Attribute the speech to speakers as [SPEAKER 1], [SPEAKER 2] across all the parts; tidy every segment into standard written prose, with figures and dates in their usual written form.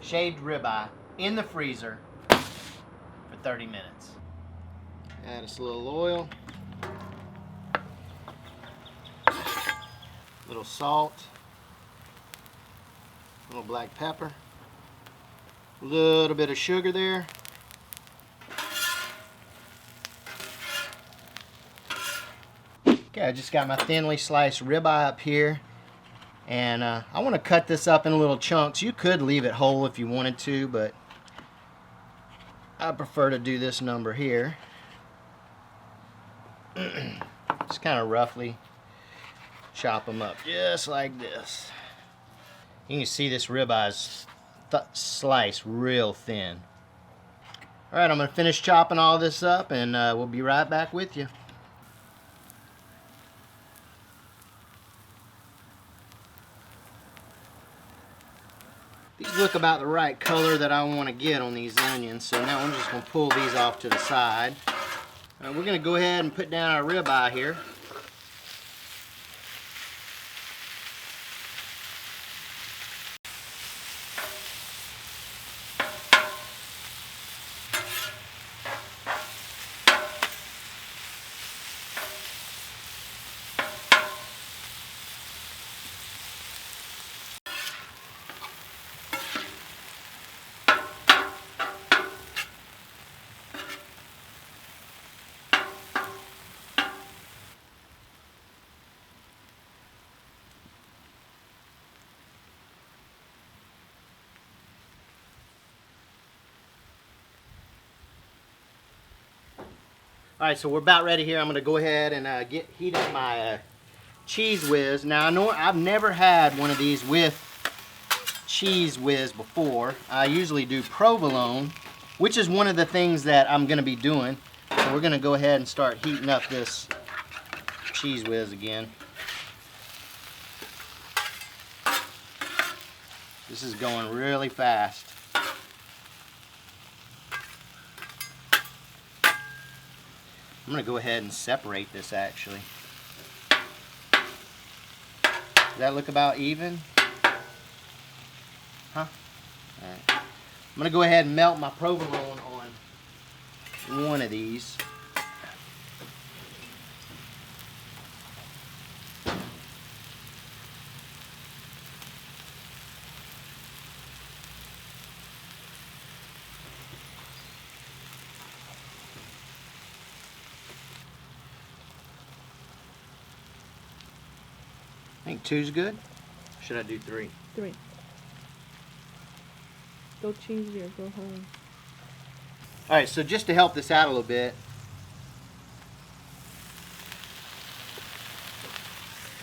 [SPEAKER 1] shaved ribeye in the freezer for 30 minutes. Add us a little oil, a little salt, a little black pepper, a little bit of sugar there. Okay, I just got my thinly sliced ribeye up here, and I want to cut this up in little chunks. You could leave it whole if you wanted to, but I prefer to do this number here. Just kind of roughly chop them up, just like this. You can see this ribeye is sliced real thin. All right, I'm going to finish chopping all this up, and we'll be right back with you. These look about the right color that I want to get on these onions, so now I'm just going to pull these off to the side. We're going to go ahead and put down our ribeye here. Alright, so we're about ready here. I'm going to go ahead and heat up my Cheese Whiz. Now, I know I've never had one of these with Cheese Whiz before. I usually do Provolone, which is one of the things that I'm going to be doing. So we're going to go ahead and start heating up this Cheese Whiz again. This is going really fast. I'm going to go ahead and separate this actually. Does that look about even? Huh? Alright. I'm going to go ahead and melt my provolone on one of these. I think 2's good. Or should I do 3?
[SPEAKER 2] 3. Go cheesy or go home.
[SPEAKER 1] Alright, so just to help this out a little bit,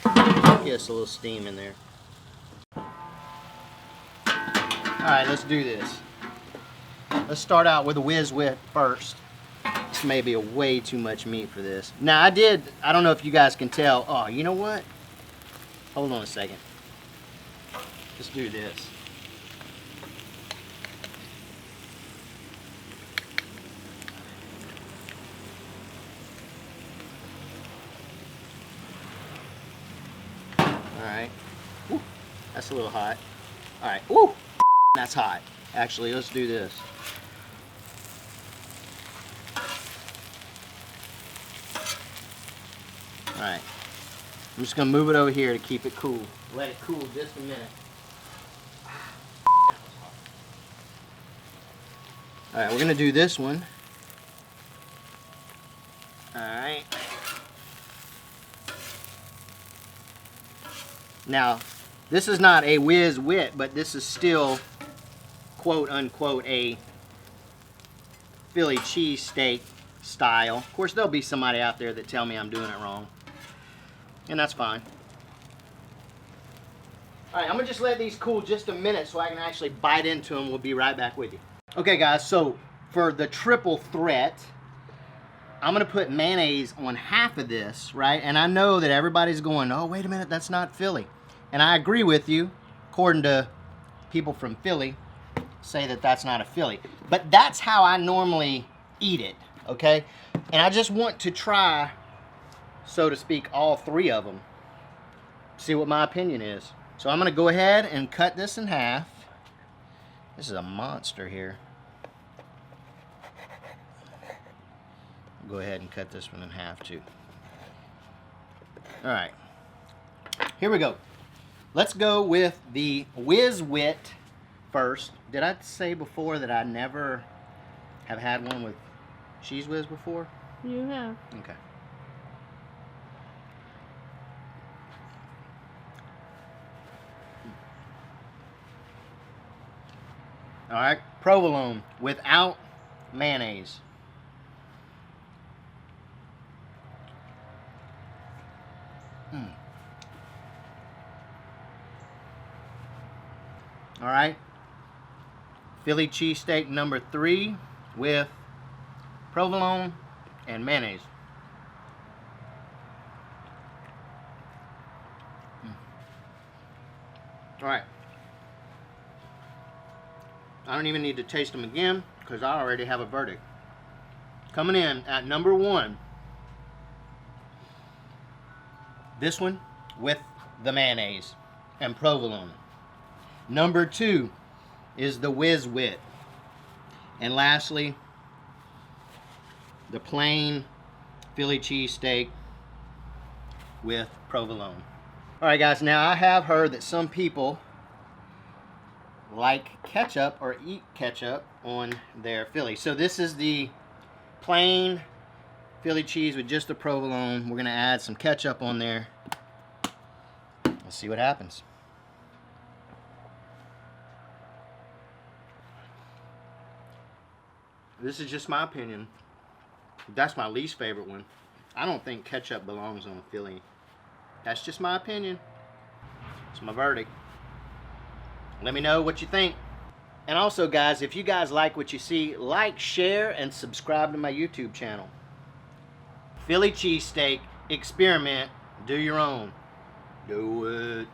[SPEAKER 1] get us a little steam in there. Alright, let's do this. Let's start out with a Wiz-Wit first. This may be a way too much meat for this. Now I don't know if you guys can tell. Oh, you know what? Hold on a second. Let's do this. Alright. That's a little hot. Alright. Woo! That's hot. Actually, let's do this. Alright. I'm just going to move it over here to keep it cool. Let it cool just a minute. Alright, we're going to do this one. Alright. Now, this is not a Wiz-Wit, but this is still, quote unquote, a Philly cheesesteak style. Of course, there'll be somebody out there that tell me I'm doing it wrong. And that's fine. Alright, I'm going to just let these cool just a minute so I can actually bite into them. We'll be right back with you. Okay guys, so for the triple threat, I'm going to put mayonnaise on half of this, right? And I know that everybody's going, oh, wait a minute, that's not Philly. And I agree with you, according to people from Philly, say that that's not a Philly. But that's how I normally eat it, okay? And I just want to try, so to speak, all 3 of them. See what my opinion is. So I'm going to go ahead and cut this in half. This is a monster here. Go ahead and cut this one in half too. All right, here we go. Let's go with the Wiz-Wit first. Did I say before that I never have had one with Cheese Whiz before?
[SPEAKER 2] You have.
[SPEAKER 1] Okay. All right, provolone without mayonnaise. All right, Philly cheesesteak number 3 with provolone and mayonnaise. All right. I don't even need to taste them again because I already have a verdict. Coming in at number 1, this one with the mayonnaise and provolone. Number 2 is the Wiz-Wit. And lastly, the plain Philly cheesesteak with provolone. All right, guys, now I have heard that some people like ketchup or eat ketchup on their Philly. So this is the plain Philly cheese with just the provolone. We're gonna add some ketchup on there. Let's see what happens. This is just my opinion. That's my least favorite one. I don't think ketchup belongs on a Philly. That's just my opinion. It's my verdict. Let me know what you think. And also, guys, if you guys like what you see, like, share, and subscribe to my YouTube channel. Philly cheesesteak, experiment, do your own. Do it.